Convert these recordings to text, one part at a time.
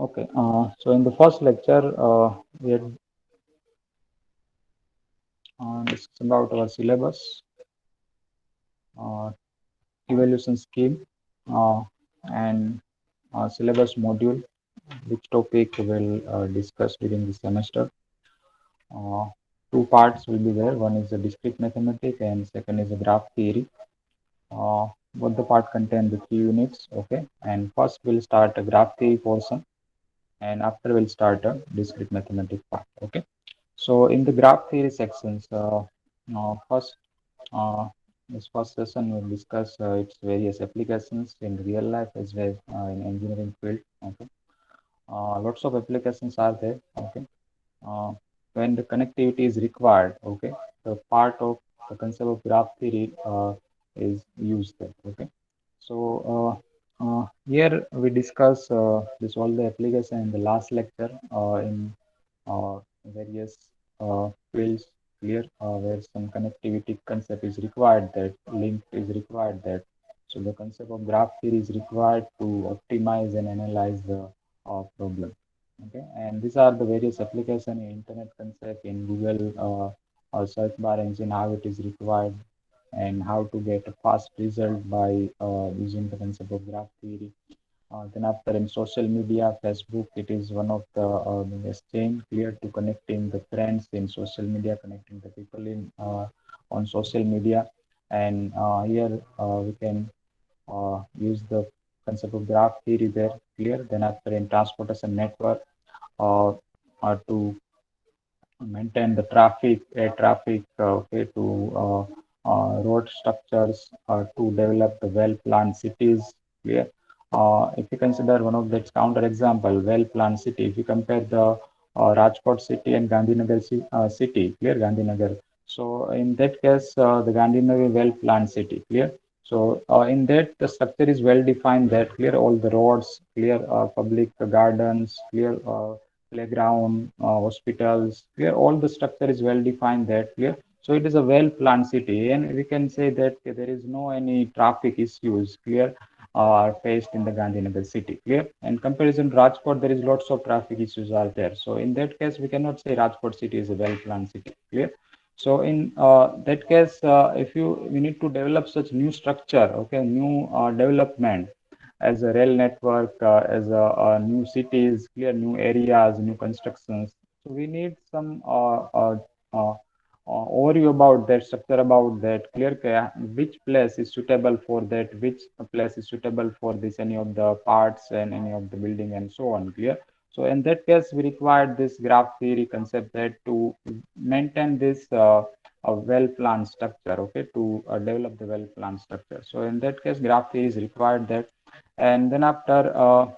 Okay, so in the first lecture, we had discussed about our syllabus, uh, evaluation scheme, uh, and syllabus module, which topic we will discuss during the semester. Uh, Two parts will be there. One is the discrete mathematics, and second is the graph theory. Both the part contain the 3 units. Okay, and first we'll start a graph theory portion, and after we'll start a discrete mathematics part. Okay. So in the graph theory sections, first uh, this first session will discuss its various applications in real life as well as in engineering field. Okay, lots of applications are there. Okay, uh, when the connectivity is required. Okay, the part of the concept of graph theory is used there. Okay, so here we discuss this all the application in the last lecture in various fields clear where some connectivity concept is required, that link is required, that so the concept of graph theory is required to optimize and analyze the problem. Okay, and these are the various application in internet concept, in Google search bar engine, how it is required and how to get a fast result by using the concept of graph theory. Then after in social media, Facebook, it is one of the biggest chain clear to connecting the friends in social media, connecting the people in on social media. And here we can use the concept of graph theory there clear. Then after in transportation network uh, to maintain the traffic, air traffic, okay, to road structures, to develop the well-planned cities. Clear. If you consider one of the counter example, well-planned city, if you compare the Rajkot city and Gandhinagar city, clear Gandhinagar. So in that case, the Gandhinagar well-planned city, clear. So in that the structure is well defined. That clear all the roads, clear public gardens, clear playground, hospitals, clear all the structure is well defined that clear. So it is a well planned city, and we can say that there is no any traffic issues clear are faced in the Gandhinagar city. Clear. In comparison to Rajkot, there is lots of traffic issues are there. So in that case, we cannot say Rajkot city is a well planned city. Clear. So in that case, if you we need to develop such new structure, okay, new development as a rail network, as a new cities, clear new areas, new constructions. So we need some uh, overview about that structure, about that clear which place is suitable for that, which place is suitable for this, any of the parts and any of the building and so on. Clear. So in that case, we required this graph theory concept that to maintain this a well-planned structure, okay, to develop the well-planned structure. So in that case, graph theory is required that. And then after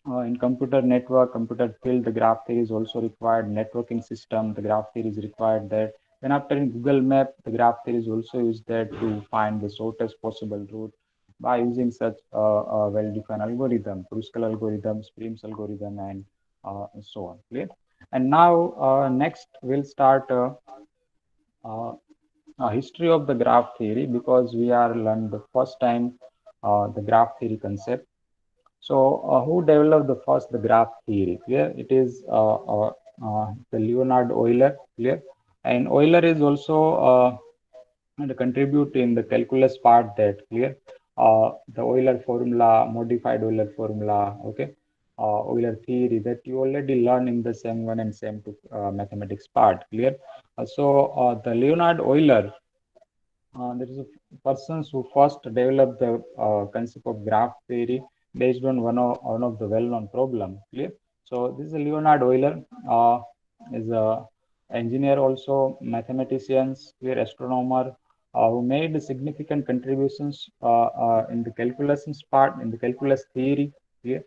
in computer network, computer field, the graph theory is also required. Networking system, the graph theory is required there. Then after in Google Map, the graph theory is also used there to find the shortest possible route by using such well-defined algorithm, Kruskal algorithm, Prim's algorithm, and so on. Clear? And now next we'll start uh, history of the graph theory, because we are learned the first time the graph theory concept. So, who developed the first the graph theory? Clear, it is the Leonhard Euler. Clear, and Euler is also and contribute in the calculus part. That clear, the Euler formula, modified Euler formula. Okay, Euler theory that you already learned in the same one and same two mathematics part. Clear. The Leonhard Euler, there is a persons who first developed the concept of graph theory based on one of the well-known problem. Clear. So this is Leonhard Euler, is a engineer, also mathematicians, clear astronomer, who made significant contributions in the calculations part, in the calculus theory. Clear.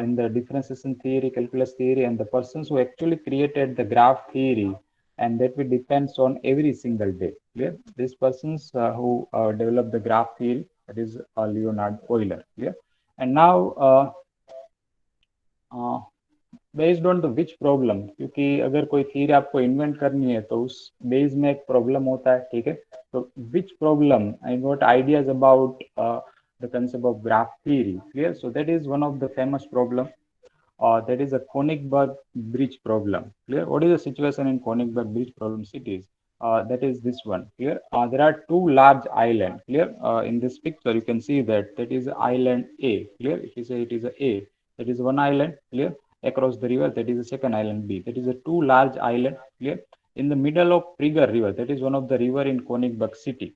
In the differentiation theory, calculus theory, and the persons who actually created the graph theory, and that will depends on every single day. Clear. These persons who develop the graph theory, that is Leonhard Euler. Clear. And now based on the which problem, क्योंकि अगर कोई theory आपको invent करनी है तो उस base में एक प्रॉब्लम होता है, ठीक है. तो which problem I got ideas about the concept of graph theory. Clear. So that is one of the famous problem. that is a Königsberg Bridge problem. Clear? What is the situation in Königsberg Bridge problem cities? That is this one. Clear? There are two large islands. Clear? In this picture, you can see that is island A. Clear? If you say it is a, that is one island. Clear? Across the river, that is the second island B. That is a two large island. Clear? In the middle of Prigger River, that is one of the river in Königsberg city,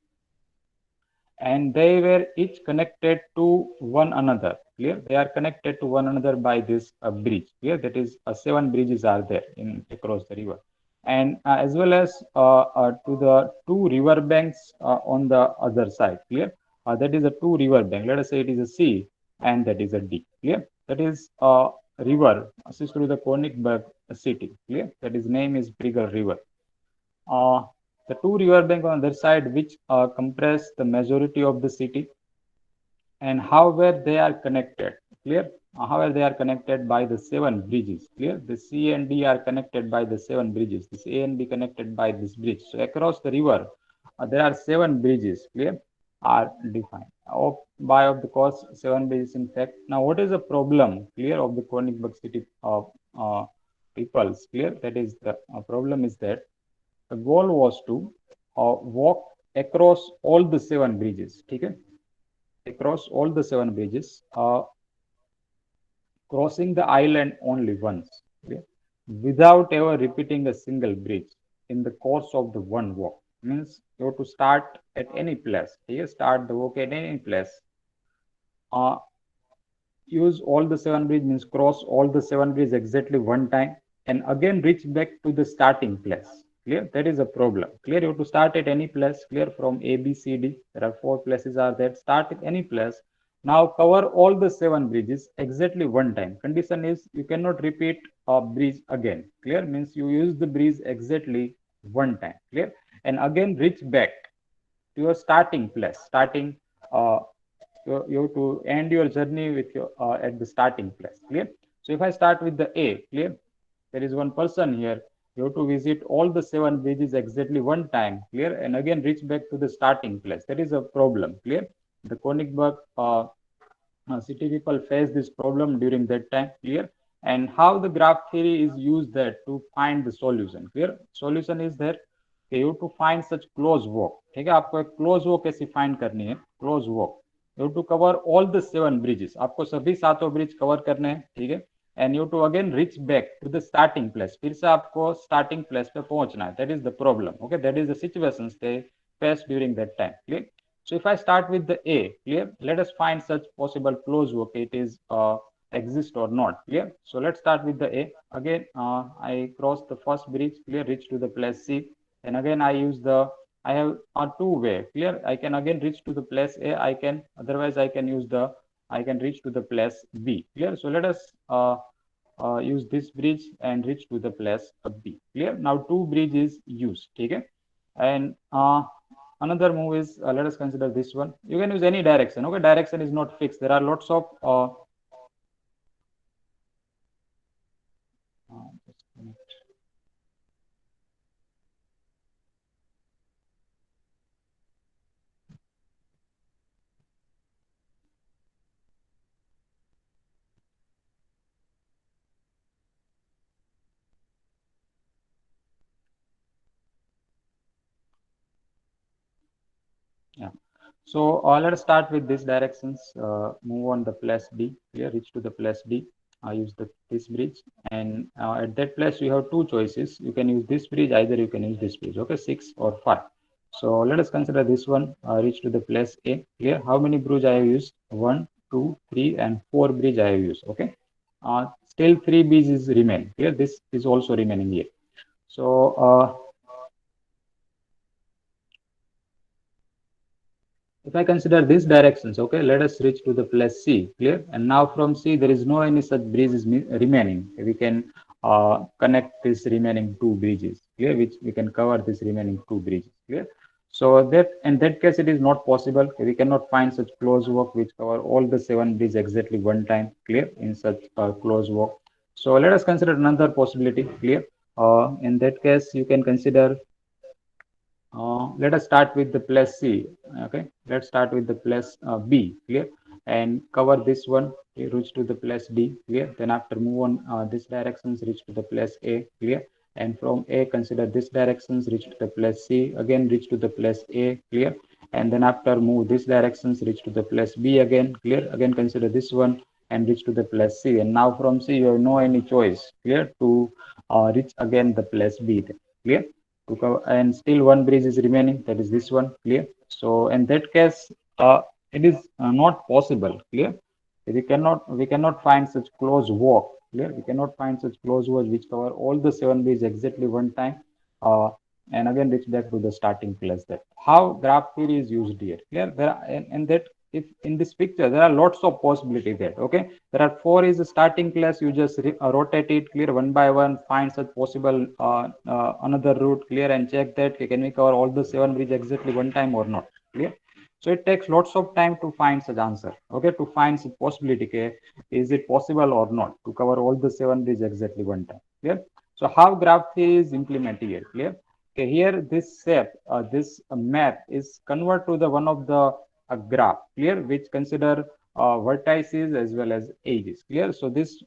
and they were each connected to one another. Clear? They are connected to one another by this bridge. Clear? That is seven bridges are there in across the river, and as well as to the two river banks on the other side. Clear? That is a two river bank. Let us say it is a C and that is a D. Clear? That is a river passes through the Königsberg city. Clear? That is name is Prigger River. uh, the two river bank on their side which compress the majority of the city, and however they are connected. Clear? However they are connected by the seven bridges. Clear? The C and D are connected by the seven bridges. This A and B connected by this bridge. So across the river there are seven bridges. Clear? Are defined of the cost seven bridges in fact. Now what is the problem? Clear? Of the Königsberg city of peoples. Clear? That is the problem is that the goal was to walk across all the seven bridges. Okay? Across all the seven bridges, crossing the island only once. Okay? Without ever repeating a single bridge in the course of the one walk. Means you have to start at any place. Okay? Start the walk at any place. Uh, Use all the seven bridges, means cross all the seven bridges exactly one time and again reach back to the starting place. Clear? That is a problem. Clear? You have to start at any place. Clear? From A, B, C, D. There are four places are there. Start at any place. Now cover all the seven bridges exactly one time. Condition is you cannot repeat a bridge again. Clear? Means you use the bridge exactly one time. Clear? And again reach back to your starting place. Starting uh, you have to end your journey with your at the starting place. Clear? So if I start with the A. Clear? There is one person here. You have to visit all the seven bridges exactly one time. Clear? And again reach back to the starting place. That is a problem. Clear? The Königsberg city people face this problem during that time. Clear? And how the graph theory is used there to find the solution. Clear? Solution is there कि you to find such close walk. ठीक है? आपको एक close walk कैसे find करनी है? Close walk. You have to cover all the seven bridges. आपको सभी सातों ब्रिज कवर करने हैं. ठीक है? And you to again reach back to the starting place. फिर से आपको starting place पे पहुंचना है. That is the problem. Okay? That is the situations they face during that time. Clear? So if I start with the A. Clear? Let us find such possible close walk. It is exist or not. Clear? So let's start with the A. Again I cross the first bridge. Clear? Reach to the place C. And again I use the I have a two way. Clear? I can again reach to the place A. I can otherwise I can use the I can reach to the place B. Clear? So let us use this bridge and reach to the place B. Clear? Now two bridges used. Okay? And another move is let us consider this one. You can use any direction. Okay? Direction is not fixed. There are lots of yeah. So let us start with these directions. Move on the place D. Clear? Reach to the place D. Use this bridge, and at that place you have two choices. You can use this bridge, either you can use this bridge. Okay, 6 or 5. So let us consider this one. Reach to the place A. Clear? How many bridge I have used? 1, 2, 3, and 4 bridge I have used. Okay. Still 3 bridges remain. Clear? This is also remaining here. So if I consider these directions, okay, let us reach to the place C. Clear? And now from C, there is no any such bridges remaining. We can connect this remaining two bridges. Clear? Which we can cover this remaining two bridges. Clear? So that in that case, it is not possible. We cannot find such close walk which cover all the seven bridges exactly one time. Clear? In such close walk. So let us consider another possibility. Clear? In that case, you can consider let us start with the plus C. Okay, let's start with the plus B. Clear? and cover this one, reach to the place D, clear. Then after move on this directions, reach to the place A, clear. And from A consider this directions, reach to the place C, again reach to the place A, clear. And then after move this directions, reach to the place B, again clear, again consider this one and reach to the place C. And now from C you have no any choice, clear, to reach again the place B, clear, to cover. And still one bridge is remaining, that is this one, clear. So in that case it is not possible, clear. We cannot find such close walk, clear. We cannot find such close walk which cover all the seven bridges exactly one time, uh, and again reach back to the starting place. That how graph theory is used here, clear. There are, and that if in this picture there are lots of possibility there, okay. There are four is the starting place, you just rotate it, clear, one by one, find such possible another route, clear, and check that can we cover all the seven bridges exactly one time or not, clear. So it takes lots of time to find such answer, okay, to find such possibility, okay, is it possible or not to cover all the seven bridges exactly one time, clear. So how graph theory is implemented here, clear. Okay, here this shape, this map is convert to the one of the graph, clear, which consider vertices as well as edges, clear. So this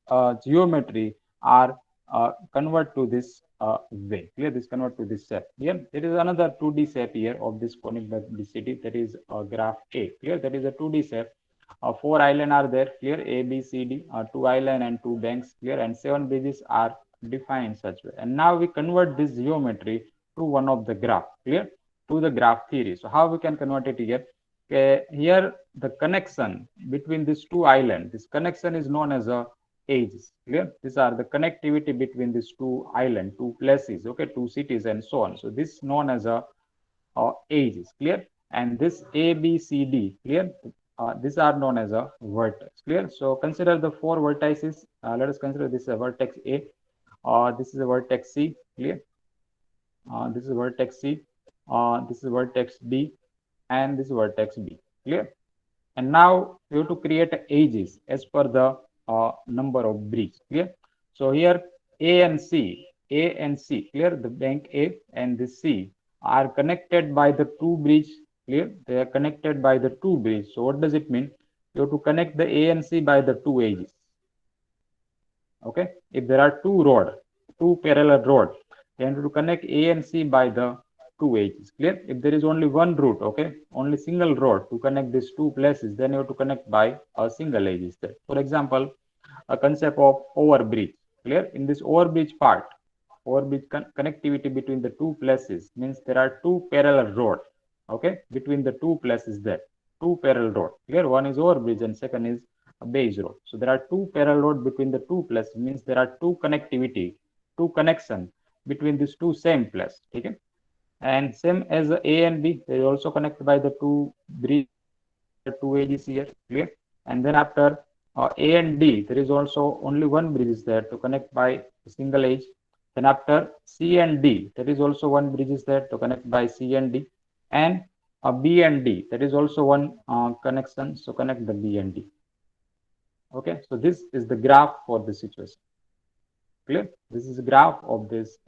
geometry are convert to this way, clear. This convert to this shape. Here there is another 2D shape here of this conic city, that is graph A, clear. That is a 2D shape. Four island are there, clear, A, B, C, D, two island and two banks, clear, and seven bridges are defined in such way. And now we convert this geometry to one of the graph, clear, to the graph theory. So how we can convert it here? Okay, here the connection between these two islands, this connection is known as a edges, clear. These are the connectivity between these two island, two places, okay, two cities and so on. So this is known as a edges, clear. And this A, B, C, D, clear. These are known as a vertex, clear. So consider the four vertices. Let us consider this a vertex A. This is a vertex C, clear. This is vertex C. This is vertex D, and this is vertex B, clear. And now we have to create edges as per the number of bridges, clear. So here A and C, clear, the bank A and the C are connected by the two bridge, clear. They are connected by the two bridge. So what does it mean? You have to connect the A and C by the two edges, okay. If there are two parallel rod, then to connect A and C by the two edges, clear. If there is only one route, okay, only single rod to connect these two places, then you have to connect by a single edge there. For example, a concept of overbridge, clear. In this overbridge part, overbridge connectivity between the two places means there are two parallel road, okay, between the two places there, two parallel road, clear. One is overbridge and second is a base road. So there are two parallel road between the two places, means there are two connectivity, two connection between these two same place, okay. And same as A and B, they are also connected by the two bridge, the two edges here, clear. And then after A and D, there is also only one bridge is there to connect by a single edge. Then after C and D, there is also one bridge is there to connect by C and D. And B and D, there is also one connection, so connect the B and D. Okay, so this is the graph for the situation, clear. This is a graph of this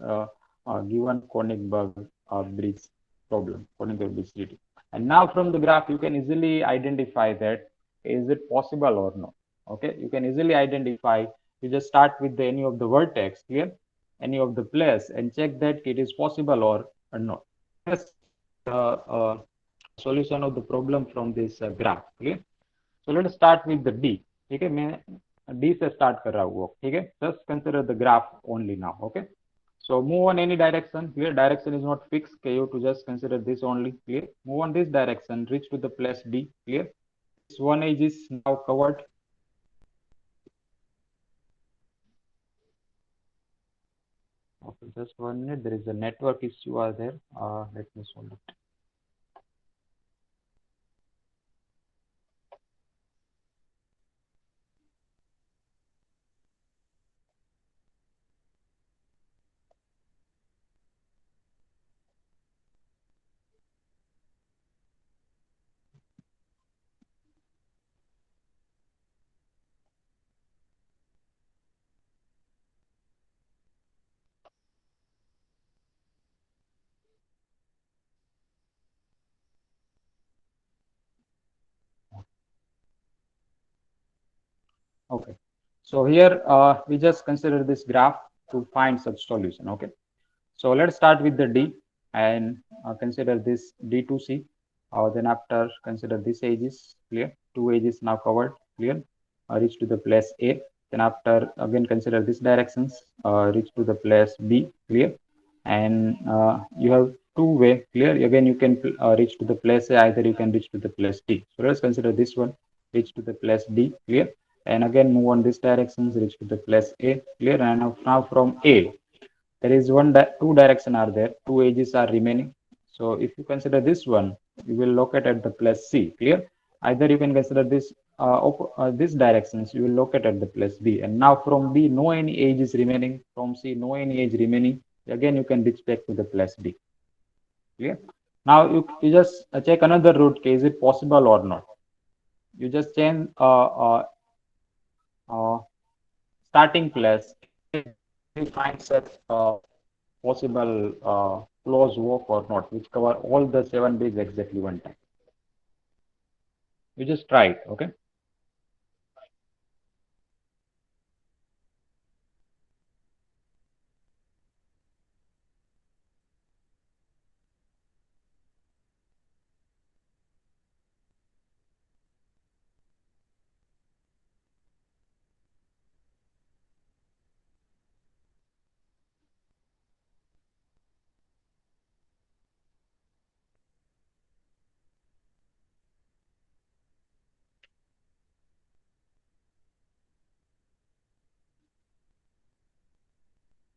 given Konigsberg bridge problem, Konigsberg bridge city. And now from the graph, you can easily identify that is it possible or not. Okay, you can easily identify. You just start with any of the vertex, clear, any of the place, and check that it is possible or not. Let's the solution of the problem from this graph, clear. So let us start with the D. ठीक है, मैं D से start कर रहा हूँ, ठीक है. Just consider the graph only now, okay. So move on any direction. Clear, direction is not fixed. Okay, you have to just consider this only. Clear. Move on this direction. Reach to the place D. Clear. This one edge is now covered. Okay, just 1 minute. There is a network issue are there. Let me solve it. Okay. So here we just consider this graph to find such solution. Okay. So let's start with the D and consider this D to C. Then after consider this edges clear. Two edges now covered clear. Reach to the place A. Then after again consider this directions. Reach to the place B clear. And you have two way clear. Again you can reach to the place A. Either you can reach to the place D. So let's consider this one. Reach to the place D clear. And again move on this directions. Reach to the place A clear. And now from A there is two direction are there, two edges are remaining. So if you consider this one, you will locate at the place C clear. Either you can consider this directions, you will locate at the place B. And now from B no any edge is remaining, from C no any edge remaining. Again you can reach back to the place D clear. Now you just check another route, okay, is it possible or not. You just change uh, starting place. You find such possible close walk or not, which cover all the 7 days exactly one time. You just try it, okay?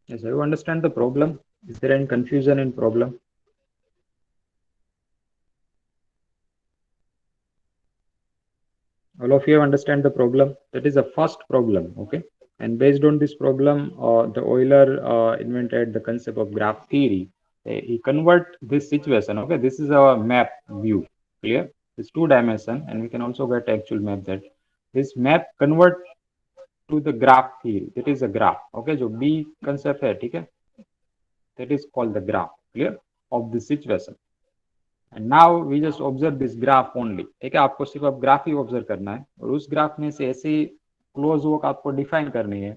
Yes, you understand the problem. Is there any confusion in problem? All of you understand the problem. That is the first problem, okay? And based on this problem, the Euler invented the concept of graph theory. He convert this situation, okay? This is our map view, clear? It's two dimension, and we can also get actual map that this map convert to the graph theory. That is a graph, okay? जो B concept है, ठीक है? That is called the graph, clear, of the situation. And now we just observe this graph only. ठीक है, आपको सिर्फ अब graph ही observe करना है और उस ग्राफ में से ऐसी क्लोज वर्क आपको डिफाइन करनी है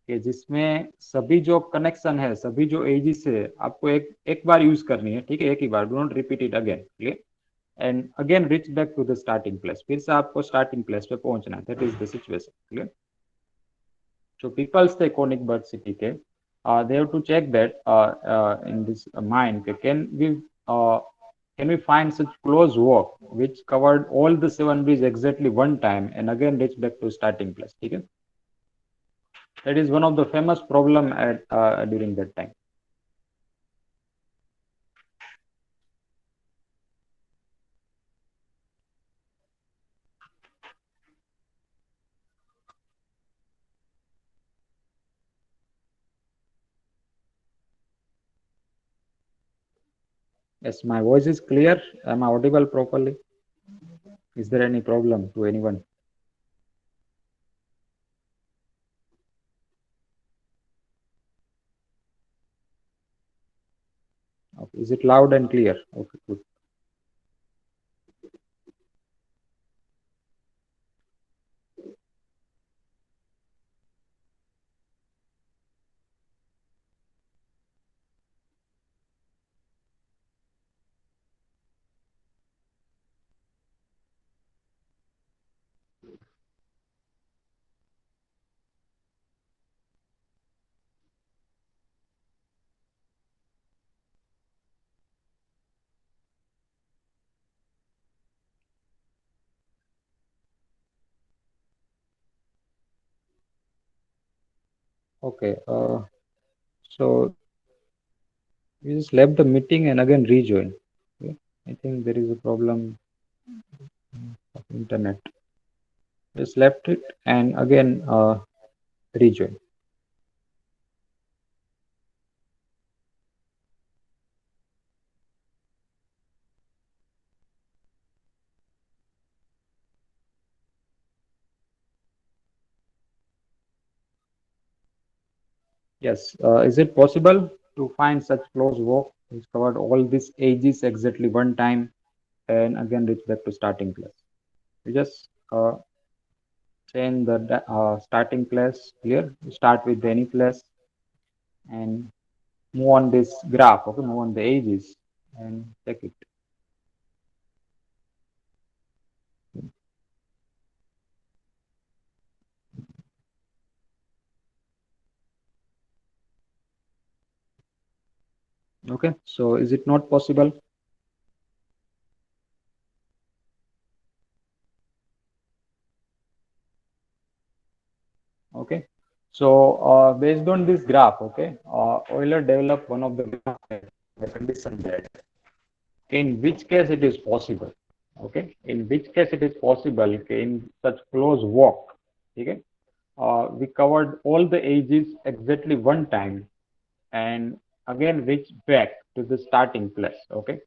कि जिसमें सभी जो कनेक्शन है, सभी जो एजिस है, आपको एक एक बार यूज करनी है, ठीक है, एक ही बार, do not repeat it again, clear. And again reach back to the starting place, फिर से आपको स्टार्टिंग प्लेस पे पहुंचना है. That is the situation, clear. So people stay conic bird city ke, they have to check that in this mind uh, can we find such close walk which covered all the 7 bridge exactly one time and again reach back to starting place. Okay? That is one of the famous problem at during that time. Yes, my voice is clear. Am I audible properly? Is there any problem to anyone? Okay. Is it loud and clear? Okay, good. Okay. So we just left the meeting and again rejoin. Okay. I think there is a problem of internet. Just left it and again rejoin. Yes, is it possible to find such close walk which covered all these ages exactly one time and again reach back to starting place? We just change the starting place. Clear? Start with any place and move on this graph. Okay, move on the edges and check it. Okay, so is it not possible? Okay, so based on this graph, okay, Euler developed one of the graph, the condition that in which case it is possible, okay, in which case it is possible, okay, in such close walk, okay, we covered all the edges exactly one time and again reach back to the starting place, okay.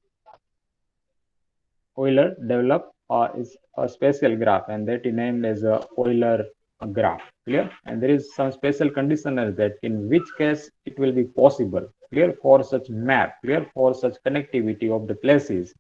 Euler developed is a special graph and that he named as a Euler graph. Clear? And there is some special condition as that in which case it will be possible. Clear? For such map, clear? For such connectivity of the places.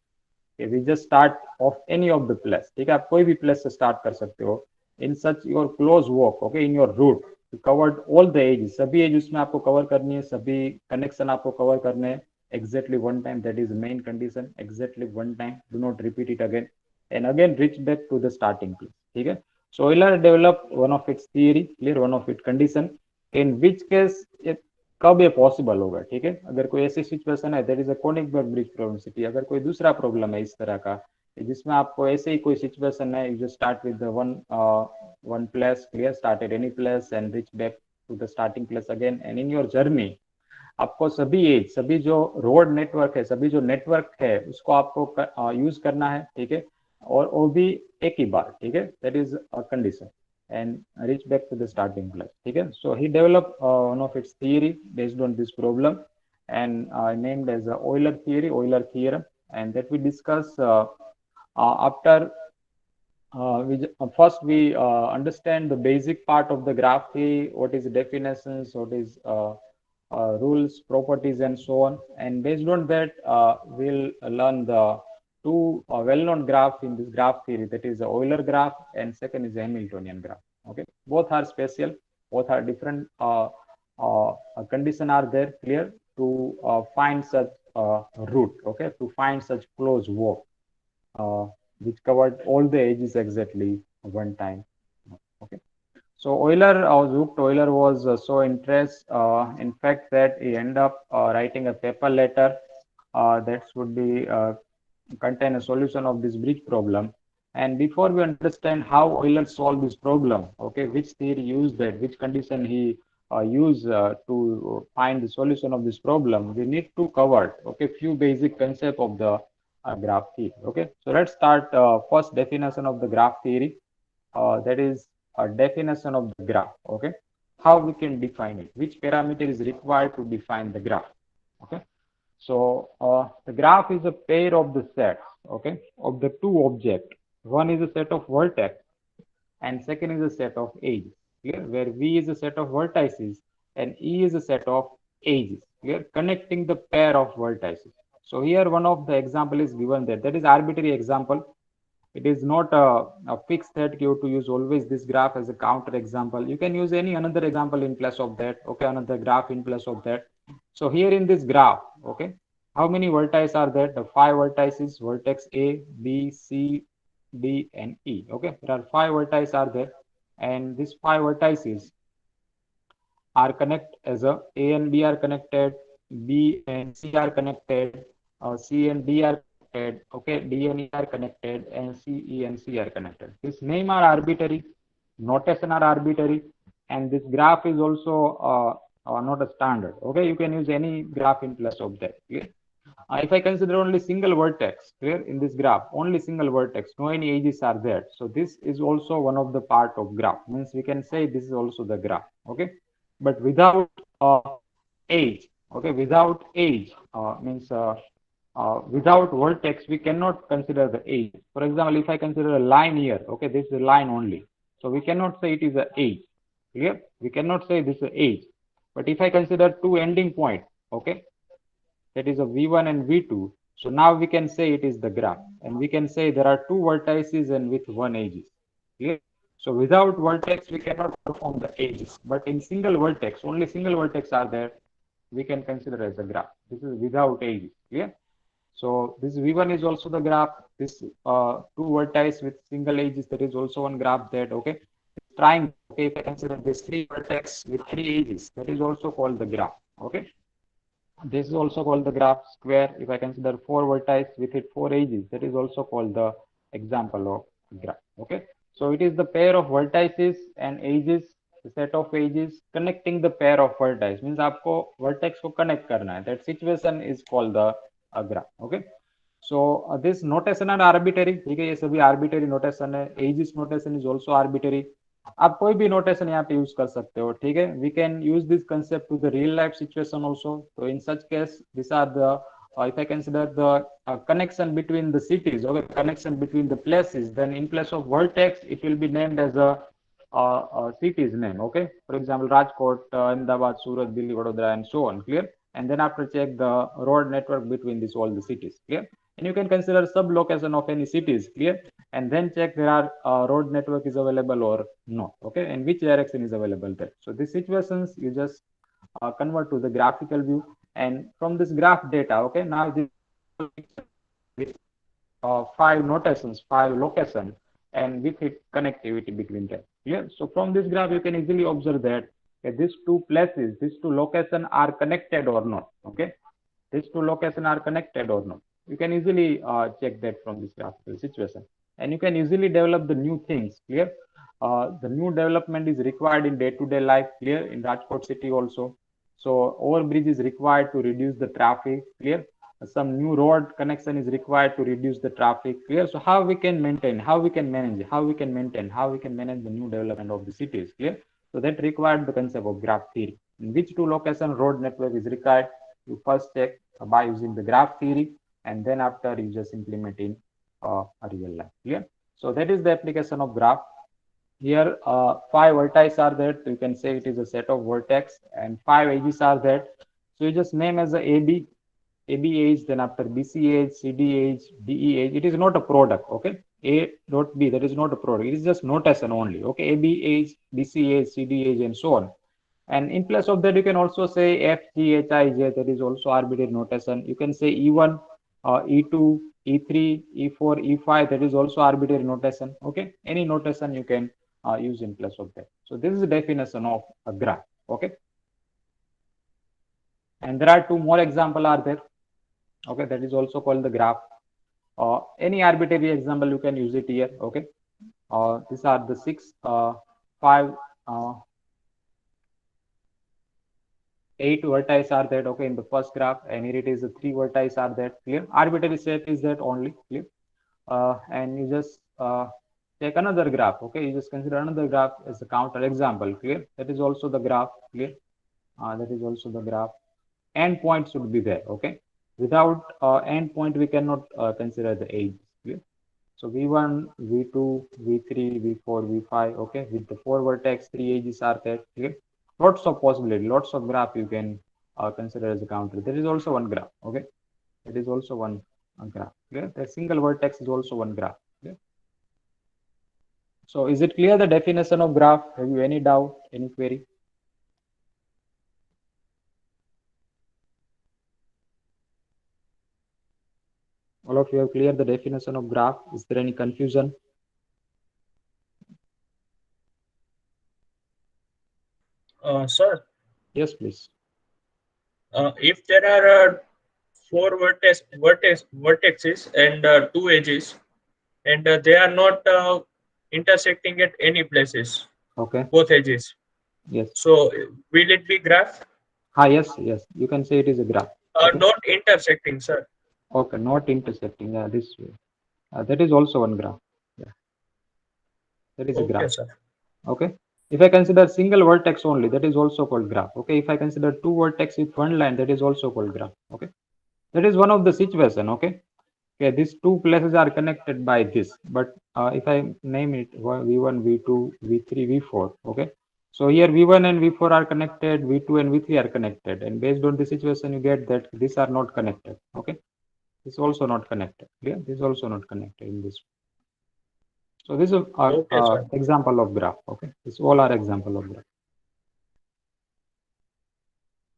Okay, we just start off any of the place. ठीक है आप कोई भी place से start कर सकते हो. In such your close walk, okay, in your route, you covered all the edges. सभी edges में आपको cover करनी है, सभी connection आपको cover करने हैं. Exactly one time, that is the main condition. Exactly one time, do not repeat it again, and again reach back to the starting place. ठीक है. So Euler developed one of its theory, clear, one of its condition, in which case it कब ये possible होगा. ठीक है, अगर कोई ऐसी सिचुएशन है, there is a Konigsberg bridge probability, अगर कोई दूसरा प्रॉब्लम है इस तरह का जिसमें आपको ऐसे ही कोई सिचुएशन है, you start with one place, clear, start at any place and reach back to the starting place again, and in your journey आपको सभी एज, सभी जो रोड नेटवर्क है, सभी जो नेटवर्क है उसको आपको यूज करना है. ठीक है, और वो भी एक ही बार. ठीक है, that is a condition and reach back to the starting place. Okay, so he developed one of its theory based on this problem and named as Euler theory, Euler theorem, and that we discuss after first we understand the basic part of the graph theory, what is the definitions, what is rules, properties, and so on. And based on that, we'll learn the two well-known graph in this graph theory, that is the Euler graph and second is the Hamiltonian graph. Okay, both are special, both are different condition are there, clear, to find such route, okay, to find such close walk uh, which covered all the edges exactly one time. Okay, so Euler was hooked. Euler was so interested, in fact, that he ended up writing a paper letter that would be contain a solution of this bridge problem. And before we understand how Euler solved this problem, okay, which theory used that, which condition he used to find the solution of this problem, we need to cover, okay, few basic concept of the graph theory. Okay, so let's start first definition of the graph theory. That is a definition of the graph. Okay, how we can define it, which parameter is required to define the graph. Okay, so the graph is a pair of the sets, okay, of the two objects. One is a set of vertex and second is a set of edges. Clear? Where V is a set of vertices and E is a set of edges. Clear? Connecting the pair of vertices. So here one of the example is given there. That is arbitrary example. It is not a fixed set. You have to use always this graph as a counter example. You can use any another example in place of that. Okay, another graph in place of that. So here in this graph, okay, how many vertices are there? The 5 vertices, vertex A, B, C, D, and E. Okay, there are 5 vertices are there, and these 5 vertices are connect as A and B are connected, B and C are connected, C and D are connected, okay, D and E are connected, and C, E and C are connected. These name are arbitrary, notation are arbitrary, and this graph is also not a standard. Okay, you can use any graph in place of that. Clear? If I consider only single vertex, clear, in this graph, only single vertex, no any edges are there. So this is also one of the part of graph. Means we can say this is also the graph. Okay, but without edge, okay, without edge means without vertex, we cannot consider the edge. For example, if I consider a line here, okay, this is a line only. So we cannot say it is a edge. Clear? We cannot say this is a edge. But if I consider two ending point, okay, that is a V1 and V2. So now we can say it is the graph, and we can say there are two vertices and with one edges. Clear? So without vertex, we cannot perform the edges. But in single vertex, only single vertex are there, we can consider as a graph. This is without edges. Clear? So this V1 is also the graph. This two vertices with single edges, that is also one graph that, okay. Triangle, okay, if I consider this three vertex with three edges, that is also called the graph, okay. This is also called the graph. Square, if I consider four vertices with it four edges, that is also called the example of graph, okay. So it is the pair of vertices and edges, the set of edges connecting the pair of vertices, means आपको vertex को connect करना है, that situation is called the graph, okay. So this notation are arbitrary, ठीक है, ये सभी arbitrary notation है. Aegis notation is also arbitrary. आप कोई भी नोटेशन यहाँ पे यूज कर सकते हो, ठीक है. We can use this concept to the real life situation also. तो in such case this are the if I consider the connection between the cities, okay, connection between the places, then in place of vertex, it will be named as a city's name, okay. For example, Rajkot, Ahmedabad, Surat, Delhi, Vadodara, and so on. Clear? And then after check the road network between these all the cities. Clear? And you can consider sub location of any cities. Clear? And then check there are road network is available or not, okay, and which direction is available there. So these situations you just convert to the graphical view, and from this graph data, okay, now this with five notations, five locations, and with it connectivity between them. Yeah. So from this graph you can easily observe that these two places, these two locations are connected or not, okay. These two locations are connected or not. You can easily check that from this graphical situation, and you can easily develop the new things. Clear? The new development is required in day-to-day life. Clear? In Rajkot city also. So overbridge is required to reduce the traffic. Clear? Some new road connection is required to reduce the traffic. Clear? So how we can maintain, how we can manage, how we can maintain, how we can manage the new development of the cities. Clear? So that required the concept of graph theory. In which two location road network is required? You first check by using the graph theory, and then after you just implement in a real life. Clear? So that is the application of graph. Here five vertices are there, so you can say it is a set of vertex, and five edges are there. So you just name as a AB edge, then after BC edge, CD edge, DE edge. It is not a product, okay. A dot B, that is not a product. It is just notation only, okay. AB edge, BC edge, CD edge, and so on. And in place of that, you can also say F, G, H, I, J. That is also arbitrary notation. You can say E1, E2, E3, E4, E5. That is also arbitrary notation. Okay, any notation you can use in place of that. So this is the definition of a graph. Okay, and there are two more examples are there. Okay, that is also called the graph. Any arbitrary example you can use it here. Okay, these are the six, five. 8 vertices are that, okay, in the first graph, and here it is the 3 vertices are that. Clear? Arbitrary set is that only. Clear? And you just take another graph, okay. You just consider another graph as a counter example. Clear? That is also the graph. Clear? That is also the graph. Endpoint should be there, okay. Without endpoint we cannot consider the edge. Clear? So V1, V2, V3, V4, V5, okay, with the 4 vertex, 3 edges are there. Clear? Lots of possibility, lots of graph you can consider as a counter. There is also one graph, okay. It is also one graph. Clear? The single vertex is also one graph. Clear? So is it clear the definition of graph? Have you any doubt, any query? All of you have clear the definition of graph. Is there any confusion? Sir, Yes, please. if there are four vertexes and two edges, and they are not intersecting at any places, Okay. both edges. Yes. So will it be graph? Yes, yes. You can say it is a graph. Okay. Not intersecting, sir. Okay, not intersecting. Yeah, this way. That is also one graph. Yeah, that is a Okay, graph. sir. Okay. If I consider single vertex only, that is also called graph. Okay. If I consider two vertex with one line, that is also called graph. Okay. That is one of the situation. Okay. Okay. These two places are connected by this. But if I name it V1, V2, V3, V4. Okay. So here V1 and V4 are connected, V2 and V3 are connected. And based on the situation, you get that these are not connected. Okay. This is also not connected. Clear? This is also not connected in this. So this is our Okay, sir. example of graph. Okay, this all are example of graph.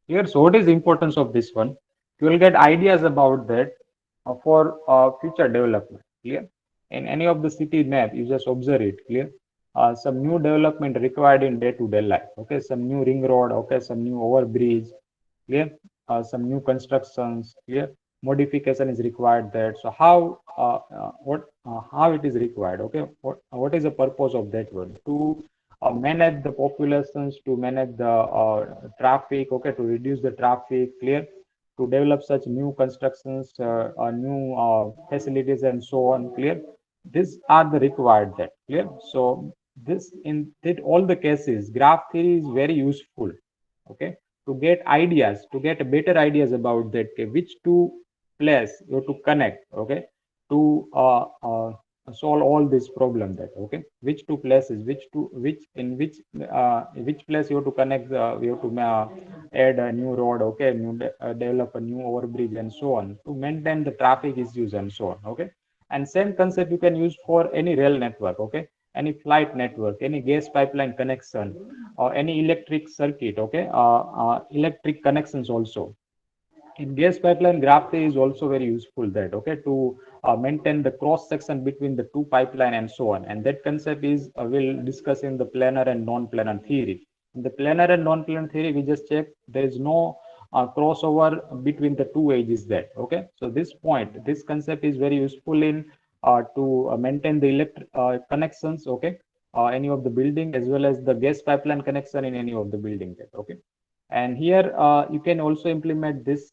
Here, so what is the importance of this one? You will get ideas about that for future development. Clear? In any of the city map, you just observe it. Clear? Some new development required in day-to-day life. Okay, some new ring road. Okay, some new overbridge. Clear? Some new constructions. Clear? Modification is required there. So how it is required? Okay, what is the purpose of that one? To manage the populations, to manage the traffic, okay, to reduce the traffic, clear, to develop such new constructions, new facilities, and so on, clear. These are the required that, clear. So this in that all the cases, graph theory is very useful, okay, to get ideas, to get better ideas about that, okay, which two place you have to connect, okay, to solve all this problem that, okay, which two places, which in which place you have to connect, you have to add a new road, okay, develop a new overbridge and so on, to maintain the traffic issues and so on, okay. And same concept you can use for any rail network, okay, any flight network, any gas pipeline connection, or any electric circuit, okay, electric connections also. In gas pipeline, graph theory is also very useful that, okay, to maintain the cross section between the two pipeline and so on. And that concept is we'll discuss in the planar and non-planar theory. In the planar and non-planar theory, we just check there is no crossover between the two edges that, okay. So this concept is very useful in to maintain the electric connections, okay, any of the building, as well as the gas pipeline connection in any of the building that, okay. And here you can also implement this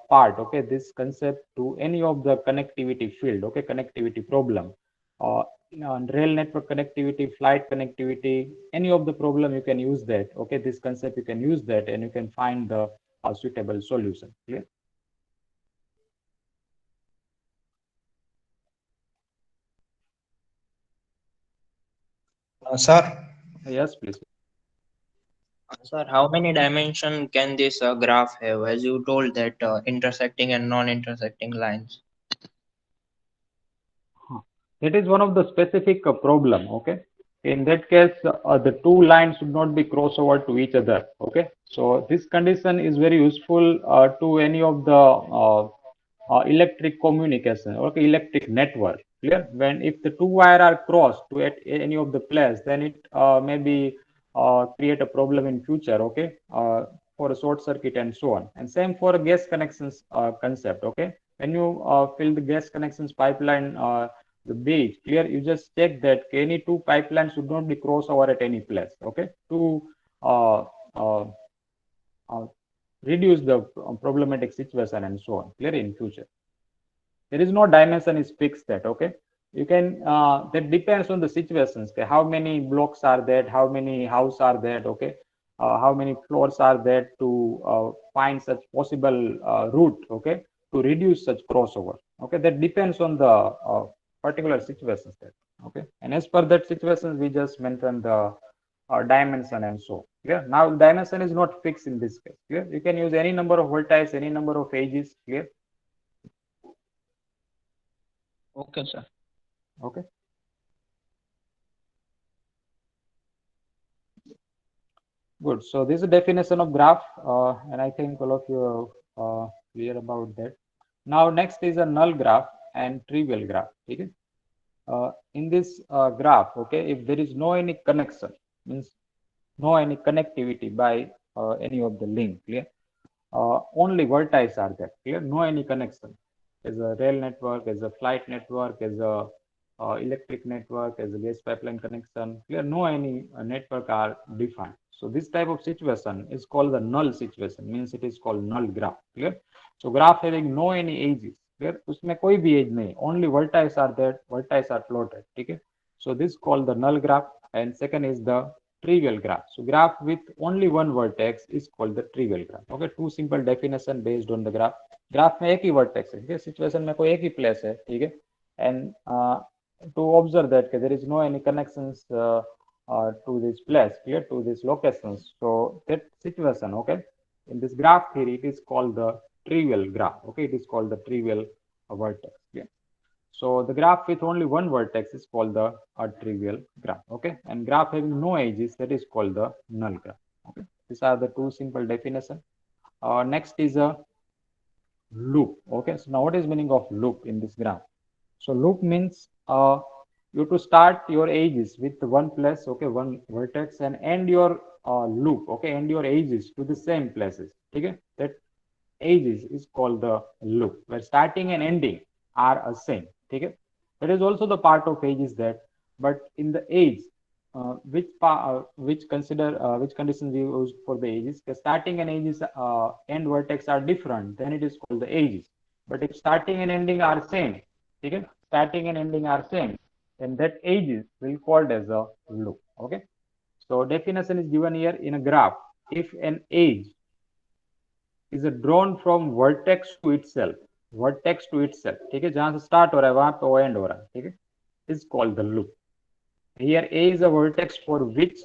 part, okay, this concept to any of the connectivity field, okay, connectivity problem, uh, rail network connectivity, flight connectivity, any of the problem you can use that, okay, this concept you can use that, and you can find the suitable solution. Clear? Sir, Yes, please. sir, how many dimension can this graph have? As you told that intersecting and non-intersecting lines. Huh. That is one of the specific problem, okay. In that case, the two lines should not be crossover to each other, okay. So this condition is very useful to any of the electric communication, okay, electric network, clear. When if the two wire are crossed to at any of the place, then it maybe create a problem in future, okay, for a short circuit and so on. And same for a gas connections concept, okay. When you fill the gas connections pipeline, the beach, clear, you just check that any two pipelines should not be crossover at any place, okay, to uh, uh, uh, reduce the problematic situation and so on, clear, in future. There is no dimension is fixed that, okay. You can that depends on the situations, okay, how many blocks are there, how many houses are there, okay, how many floors are there, to find such possible route, okay, to reduce such crossover, okay. That depends on the particular situations there, okay. And as per that situations, we just mention the dimension and so, clear. Now dimension is not fixed in this case, clear. You can use any number of voltages, any number of edges, clear. Okay, sir. Okay. Good. So this is a definition of graph, and I think all of you are clear about that. Now next is a null graph and trivial graph. Okay. In this graph, okay, if there is no any connection, means no any connectivity by any of the link, clear. Only vertices are there, clear. No any connection. As a rail network, as a flight network, as a electric network, as a gas pipeline connection, clear. No any network are defined. So this type of situation is called the null situation, means it is called null graph, clear. So graph having no any edges, clear, उसमें कोई भी edge नहीं, only vertices are there, vertices are plotted, ठीक है. So this is called the null graph. And second is the trivial graph. So graph with only one vertex is called the trivial graph. Okay, two simple definition based on the graph. Graph में एक ही vertex है, ठीक है, situation में कोई एक ही place है, ठीक है. And to observe that there is no any connections to this place, clear, to these locations. So that situation, okay, in this graph theory, it is called the trivial graph, okay, it is called the trivial vertex, yeah. So the graph with only one vertex is called the trivial graph. Okay, and graph having no edges, that is called the null graph. Okay, these are the two simple definitions. Next is a loop. Okay, so now what is meaning of loop in this graph? So loop means you to start your edges with one place, okay, one vertex, and end your loop, okay, end your edges to the same places. Okay, that edges is called the loop, where starting and ending are a same. Okay, that is also the part of edges that, but in the edge, which conditions we use for the edges? The starting and edges end vertex are different, then it is called the edges. But if starting and ending are same, okay, starting and ending are same, then that edges will called as a loop. Okay, so definition is given here in a graph. If an edge is drawn from vertex to itself, ठीक है, जहां से start हो रहा है वहां पे वो end हो रहा है, ठीक है, is called the loop. Here A is a vertex for which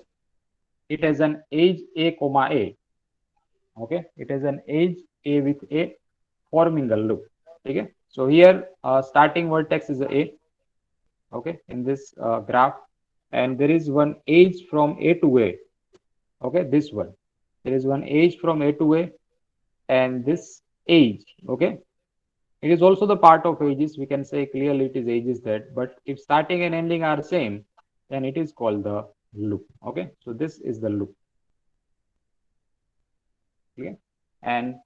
it has an edge A comma A. Okay, it has an edge A with A forming a loop. Okay, so here starting vertex is A. Okay, in this graph, and there is one edge from A to A. Okay, this one, there is one edge from A to A, and this edge, okay, it is also the part of edges. We can say clearly it is edges that, but if starting and ending are same, then it is called the loop. Okay, so this is the loop. Okay, and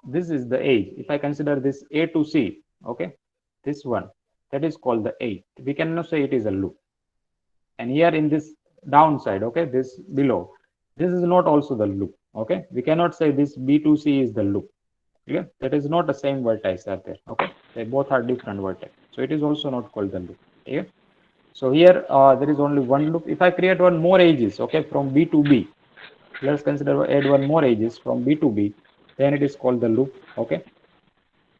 this is the edge. If I consider this A to C, okay, this one, that is called the edge. We cannot say it is a loop. And here in this downside, okay, this below, this is not also the loop. Okay, we cannot say this B to C is the loop. Yeah, that is not the same vertex are there. Okay, they both are different vertex, so it is also not called the loop. Okay, so here there is only one loop. If I create one more edges, okay, from B to B, let's consider add one more edges from B to B, then it is called the loop. Okay,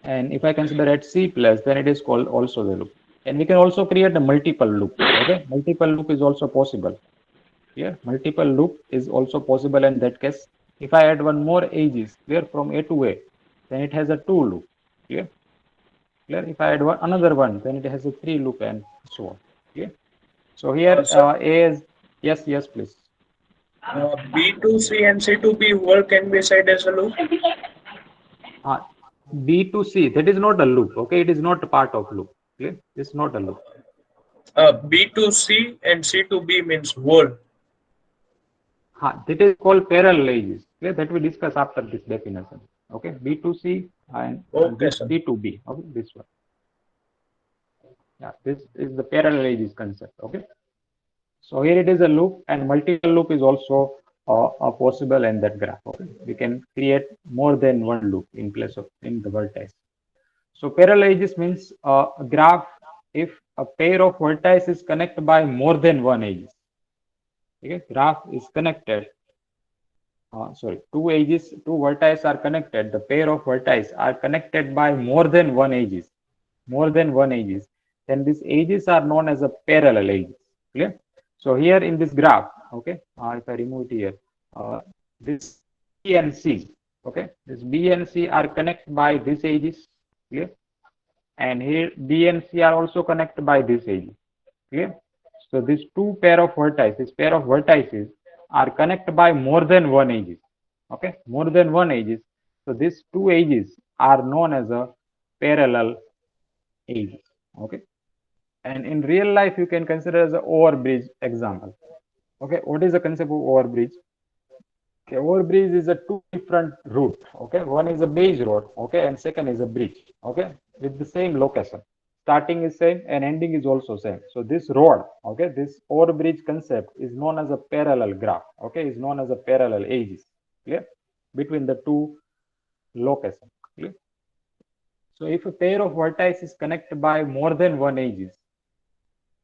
and if I consider at C plus, then it is called also the loop. And we can also create a multiple loop. Okay, multiple loop is also possible. Yeah, multiple loop is also possible in that case. If I add one more edges here from A to A, then it has a two loop. Clear? Clear? If I add another one, then it has a three loop and so on. Okay. So here Sir, A is yes, please. B to C and C to B all can be said as a loop. Uh, B to C, that is not a loop. Okay, it is not a part of loop. Clear? It's not a loop. B to C and C to B means whole. That is called parallel edges. Clear? That we discuss after this definition. Okay, B to C and Okay, this sir. C to B. Okay, this one. Yeah, this is the parallel edges concept. Okay, so here it is a loop, and multiple loop is also possible in that graph. Okay, we can create more than one loop in place of in the vertex. So parallel edges means a graph if a pair of vertices connect by more than one edges. Okay, graph is connected. Two vertices are connected. The pair of vertices are connected by more than one edges. More than one edges. Then these edges are known as a parallel edges. Clear? So here in this graph, okay, if I remove it here, this B and C, okay, this B and C are connected by these edges. Clear? And here B and C are also connected by this edge. Clear? So these pair of vertices are connected by more than one edges. Okay, more than one edges. So these two edges are known as a parallel edges. Okay, and in real life you can consider as an overbridge example. Okay, what is the concept of overbridge? Okay, overbridge is a two different route. Okay, one is a base road. Okay, and second is a bridge. Okay, with the same location. Starting is same and ending is also same. So this road, okay, this overbridge concept is known as a parallel graph. Okay, is known as a parallel edges. Clear? Between the two locations. Clear? So if a pair of vertices is connected by more than one edges,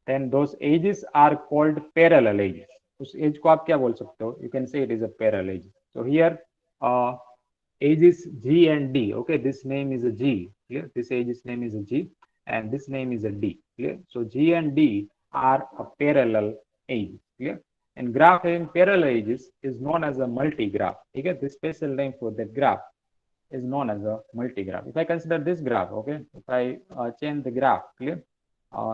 then those edges are called parallel edges. उस edge को आप क्या बोल सकते हो? You can say it is a parallel edge. So here edges G and D. Okay, this name is a G. Clear? This edge's name is a G, and this name is a D. Clear? So G and D are a parallel edge. Clear? And graph having parallel edges is known as a multi-graph. Okay, the special name for that graph is known as a multigraph. If I consider this graph, okay, if I change the graph, clear?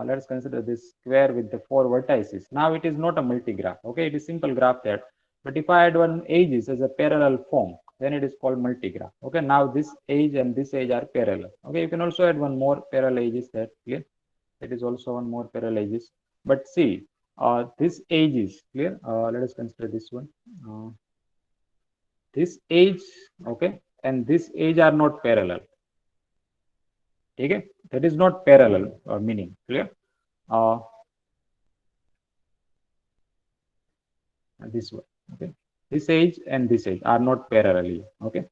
Let us consider this square with the 4 vertices. Now it is not a multigraph, okay, it is simple graph there. But if I add one edges as a parallel form, then it is called multigraph. Okay, now this edge and this edge are parallel. Okay, you can also add one more parallel edges there, clear? That is also one more parallel edges. But see, this edge is clear. Let us consider this one. This edge, okay, and this edge are not parallel. Okay, that is not parallel meaning, clear? This one, okay, this edge and this edge are not parallel. Okay,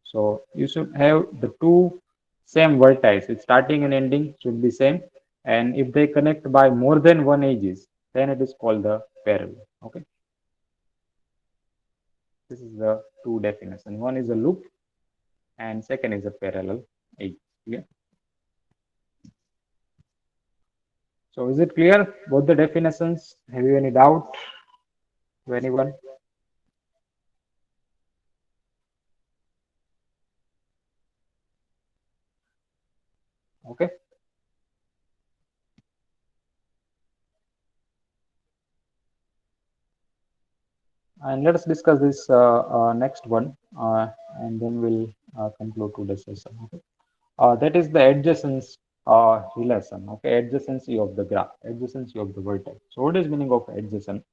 so you should have the two same vertices. Its starting and ending should be same, and if they connect by more than one edges, then it is called the parallel. Okay, this is the two definition. One is a loop, and second is a parallel edge. Yeah. So is it clear both the definitions? Have you any doubt to anyone? Okay. And let us discuss this next one, and then we'll conclude today's session. Okay. That is the adjacency relation. Okay, adjacency of the graph, adjacency of the vertex. So what is meaning of adjacent?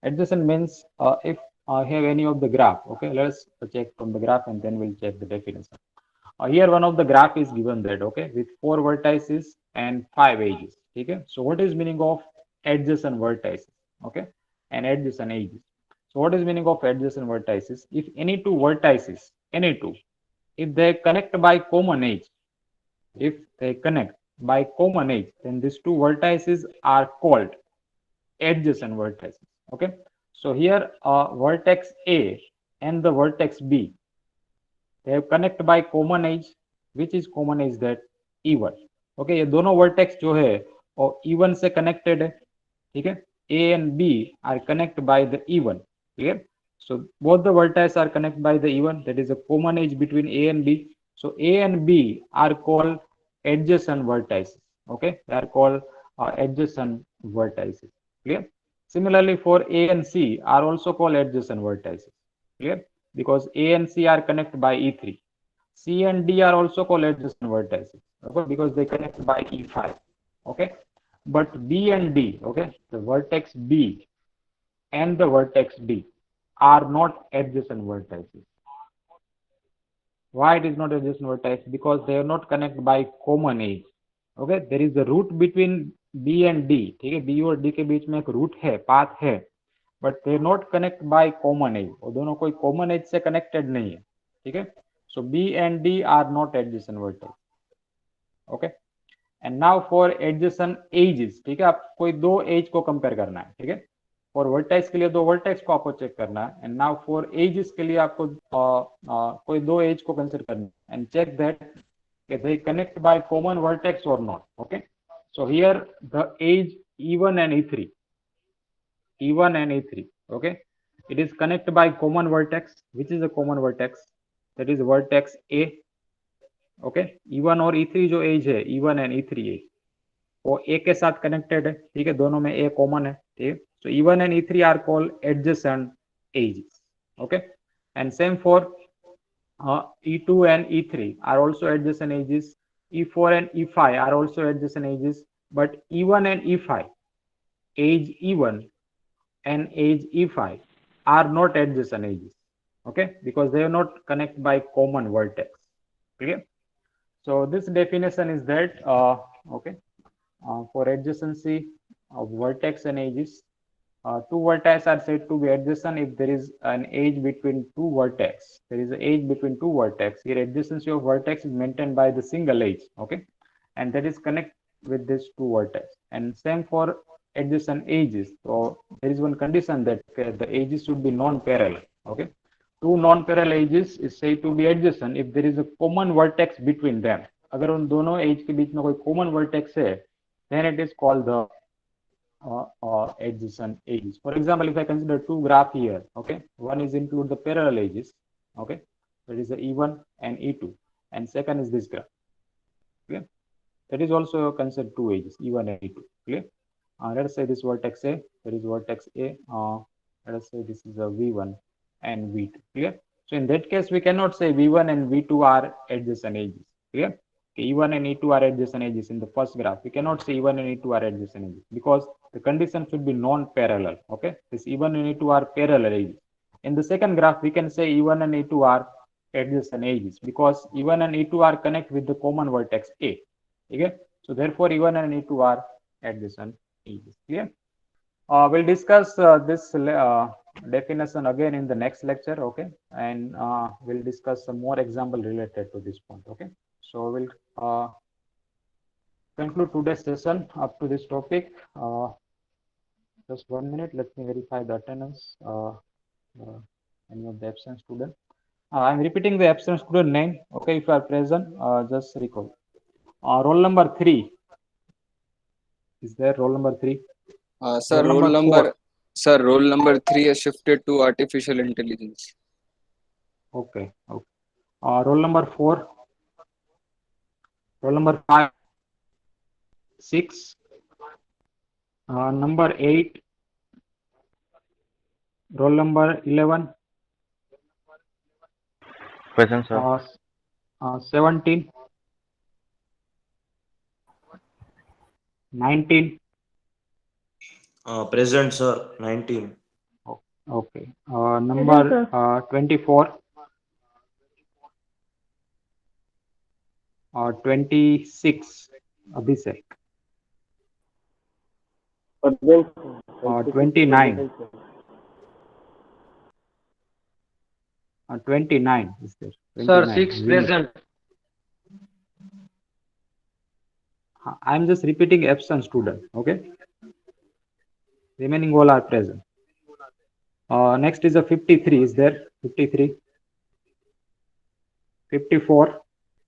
Adjacent means if I have any of the graph. Okay, let's check from the graph and then we'll check the definition. Here one of the graph is given that, okay, with 4 vertices and 5 edges. Okay, so what is meaning of adjacent vertices? Okay, and adjacent edges. So what is meaning of adjacent vertices? If any two vertices, any two, if they connect by common edge, if they connect by common edge, then these two vertices are called adjacent vertices. Okay, so here vertex A and the vertex B, they have connect by common edge. Which is common edge? That E1. Okay, ये दोनों vertex जो है वो E1 से connected है. ठीक है, A and B are connected by the E1. Clear? So both the vertices are connected by the E1. That is a common edge between A and B. So A and B are called adjacent vertices. Okay, they are called adjacent vertices. Clear? Similarly, for A and C are also called adjacent vertices. Clear? Because A and C are connected by E3. C and D are also called adjacent vertices, okay, because they connect by E5. Okay, but B and D, okay, the vertex B and the vertex D are not adjacent vertices. Why it is not adjacent vertex? Because they are not connected by common edge. Okay, there is a root between B and D. ठीक है, B और D के बीच में एक root है, path है, but they not connect by common edge. वो दोनों कोई कॉमन एज से कनेक्टेड नहीं है. ठीक है, so B and D are not adjacent vertex. Okay, and now for adjacent edges. ठीक है, आप कोई दो एज को कंपेयर करना है. ठीक है, फॉर वर्टेक्स के लिए दो वर्टेक्स को आपको चेक करना है, एंड नाउ फॉर एजेस के लिए आपको कोई दो एज को कंसिडर करना है, and check that they connect by common vertex or not. Okay, so here the edge E1 and E3, E1 and E3, okay, it is connected by common vertex. Which is a common vertex? That is vertex A. Okay, E1 और E3 जो as है, E1 and E3 as, वो ए के साथ connected है. ठीक है, दोनों में ए कॉमन है. ठीक है, so E1 and E3 are called adjacent edges. Okay, and same for E2 and E3 are also adjacent edges. E4 and E5 are also adjacent edges, but E1 and E5, edge E1 and edge E5 are not adjacent edges. Okay, because they are not connected by common vertex. Clear? So this definition is that okay, for adjacency of vertex and edges, two vertices are said to be adjacent if there is an edge between two vertex. There is an edge between two vertex. Here adjacency of vertex is maintained by the single edge. Okay, and that is connect with these two vertex. And same for adjacent edges. So there is one condition that the edges should be non-parallel. Okay, two non-parallel edges is said to be adjacent if there is a common vertex between them. अगर उन दोनों edge के बीच में कोई common vertex है, then it is called the adjacent edges. For example, if I consider two graph here, okay, one is include the parallel edges, okay, That is the E1 and E2, and second is this graph. Clear? That is also considered two edges, E1 and E2. Clear? Let us say this vertex A, that is vertex A. Let us say this is a V1 and V2. Clear? So in that case, we cannot say V1 and V2 are adjacent edges. Clear? Okay, E1 and E2 are adjacent edges in the first graph. We cannot say E1 and E2 are adjacent edges because the condition should be non-parallel. Okay, this E1 and E2 are parallel edges. In the second graph, we can say E1 and E2 are adjacent edges because E1 and E2 are connect with the common vertex A. Okay, so therefore E1 and E2 are adjacent edges. Clear? We'll discuss this definition again in the next lecture. Okay, and we'll discuss some more example related to this point. Okay, so we'll conclude today's session up to this topic. Just 1 minute, let me verify the attendance. Any of the absent student. I'm repeating the absent student name. Okay, if you are present, just recall. Roll number 3. Is there roll number 3? Sir, Roll number 4. roll number 3 has shifted to artificial intelligence. Okay. Okay. Roll number 4. Roll number 5. 6. Number 8. Roll number 11. Present, sir. 17. 19. Present, sir. 19. Okay. Number 24. 26. Abhishek. 29. 29 is there. 29. Sir, 6 present. I'm just repeating absent student. Okay. Remaining all are present. Next is a 53. Is there 53? 54.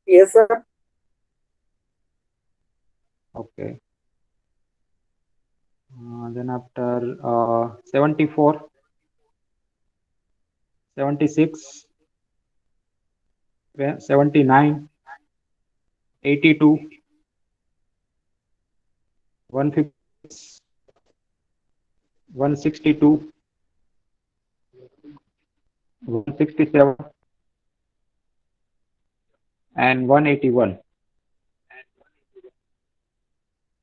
Yes, sir. Okay. Then after 74. 76. 79. 82. 150. 162. 167. And 181.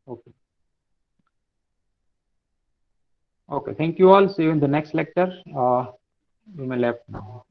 Okay. Okay. Thank you all. See you in the next lecture. We may left now.